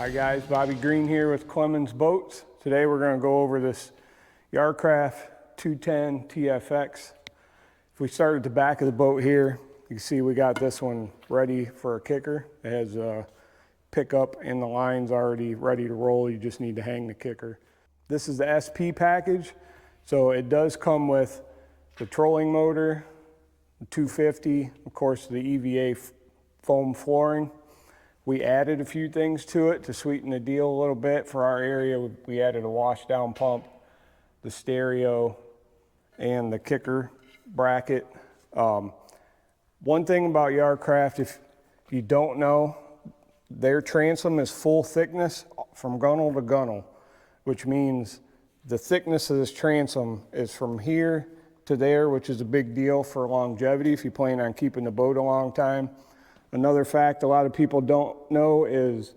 Hi guys, Bobby Green here with Clemons Boats. Today we're going to go over this Yar Craft 210 TFX. If we start at the back of the boat here, you can see we got this one ready for a kicker. It has a pickup and the line's already ready to roll. You just need to hang the kicker. This is the SP package, so it does come with the trolling motor, the 250, of course the EVA foam flooring. We added a few things to it to sweeten the deal a little bit for our area. We added a wash down pump, the stereo, and the kicker bracket. One thing about Yar Craft, if you don't know, their transom is full thickness from gunnel to gunnel, which means the thickness of this transom is from here to there, which is a big deal for longevity if you plan on keeping the boat a long time. Another fact a lot of people don't know is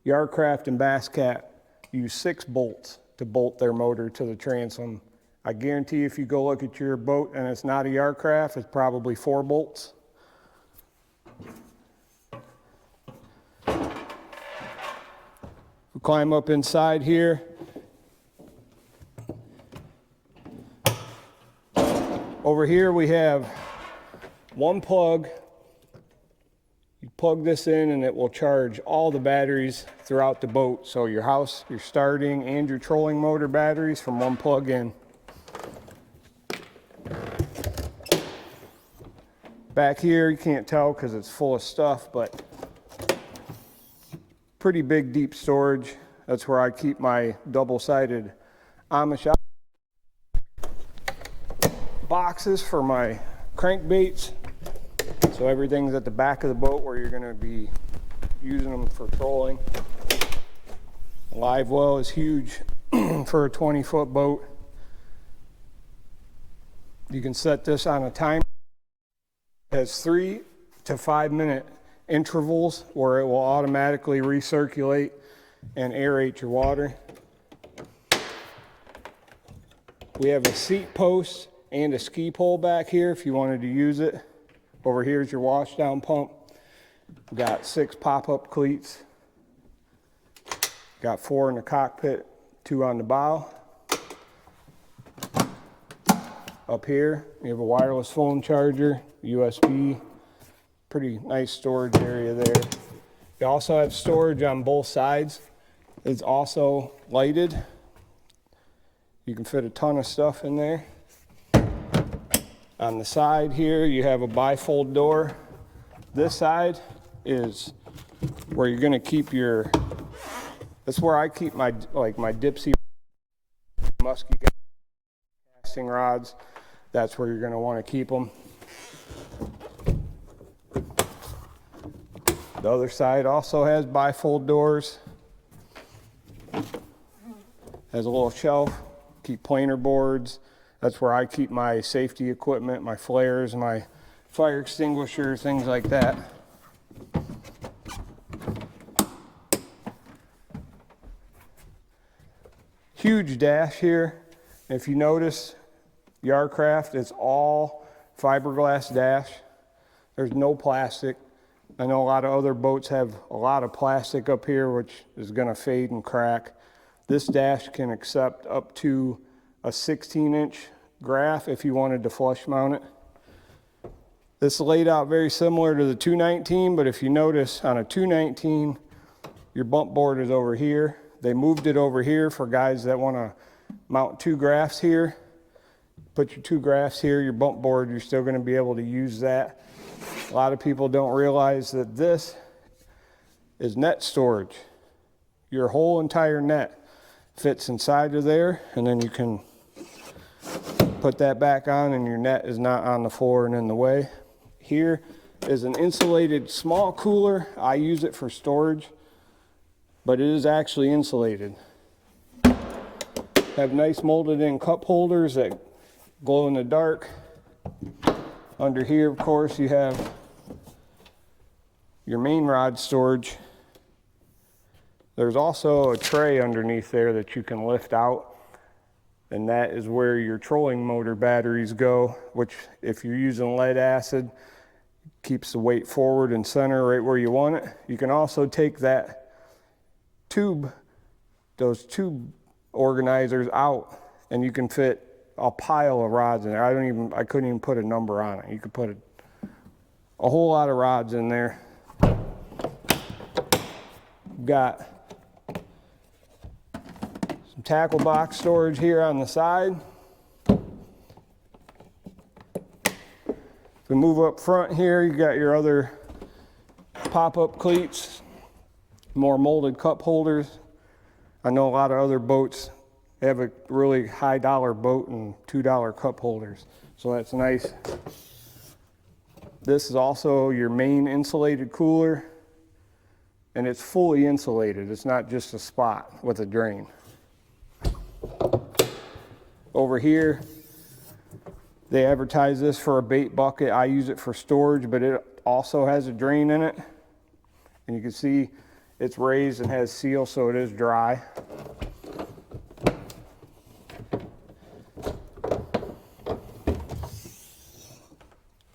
Yar Craft and Bass Cat use 6 bolts to bolt their motor to the transom. I guarantee if you go look at your boat and it's not a Yar Craft, it's probably 4 bolts. We climb up inside here. Over here we have one plug. You plug this in and it will charge all the batteries throughout the boat. So your house, your starting and your trolling motor batteries from one plug in. Back here, you can't tell because it's full of stuff, but pretty big deep storage. That's where I keep my double-sided Amish boxes for my crankbaits. So everything's at the back of the boat where you're going to be using them for trolling. Live well is huge for a 20-foot boat. You can set this on a timer. It has 3 to 5 minute intervals where it will automatically recirculate and aerate your water. We have a seat post and a ski pole back here if you wanted to use it. Over here is your wash down pump. We've got 6 pop-up cleats. Got 4 in the cockpit, 2 on the bow. Up here, you have a wireless phone charger, USB. Pretty nice storage area there. You also have storage on both sides. It's also lighted. You can fit a ton of stuff in there. On the side here, you have a bifold door. This side is where you're gonna keep your, that's where I keep my, my Dipsy musky casting rods. That's where you're gonna wanna keep them. The other side also has bifold doors. Has a little shelf, keep planer boards. That's where I keep my safety equipment, my flares, my fire extinguisher, things like that. Huge dash here. If you notice, Yar Craft, it's all fiberglass dash. There's no plastic. I know a lot of other boats have a lot of plastic up here, which is gonna fade and crack. This dash can accept up to a 16-inch graph if you wanted to flush mount it. This is laid out very similar to the 219, but if you notice on a 219, your bump board is over here. They moved it over here for guys that want to mount 2 graphs here. Put your 2 graphs here, your bump board, you're still going to be able to use that. A lot of people don't realize that this is net storage. Your whole entire net fits inside of there, and then you can put that back on and your net is not on the floor and in the way. Here is an insulated small cooler. I use it for storage, but it is actually insulated. Have nice molded in cup holders that glow in the dark. Under here, of course, you have your main rod storage. There's also a tray underneath there that you can lift out, and that is where your trolling motor batteries go, which if you're using lead acid, keeps the weight forward and center right where you want it. You can also take that tube organizers out, and you can fit a pile of rods in there. I couldn't even put a number on it. You could put a whole lot of rods in there. Got some tackle box storage here on the side. If we move up front here, you got your other pop-up cleats, more molded cup holders. I know a lot of other boats have a really high dollar boat and $2 cup holders, so that's nice. This is also your main insulated cooler, and it's fully insulated. It's not just a spot with a drain. Over here, they advertise this for a bait bucket. I use it for storage, but it also has a drain in it. And you can see it's raised and has seal, so it is dry.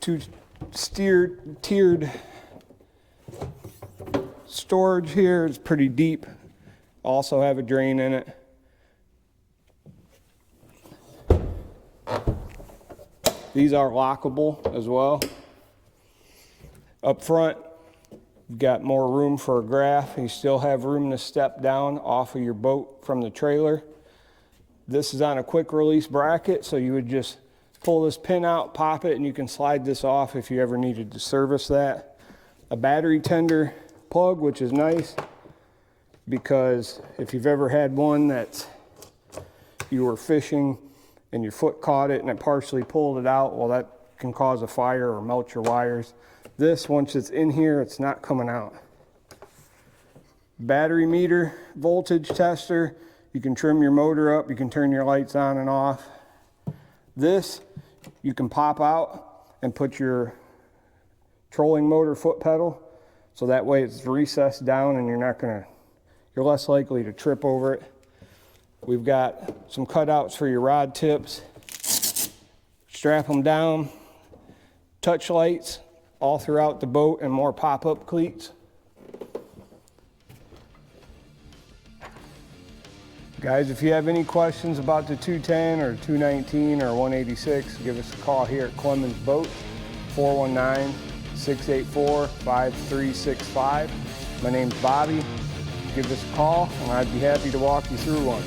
Two tiered storage here. It's pretty deep. Also have a drain in it. These are lockable as well. Up front, you've got more room for a graph. You still have room to step down off of your boat from the trailer. This is on a quick release bracket, so you would just pull this pin out, pop it, and you can slide this off if you ever needed to service that. A battery tender plug, which is nice, because if you've ever had one that you were fishing and your foot caught it and it partially pulled it out, well, that can cause a fire or melt your wires. This, once it's in here, it's not coming out. Battery meter, voltage tester. You can trim your motor up, you can turn your lights on and off. This, you can pop out and put your trolling motor foot pedal, so that way it's recessed down and you're less likely to trip over it. We've got some cutouts for your rod tips. Strap them down. Touch lights all throughout the boat and more pop-up cleats. Guys, if you have any questions about the 210 or 219 or 186, give us a call here at Clemons Boats, 419-684-5365. My name's Bobby. Give us a call and I'd be happy to walk you through one.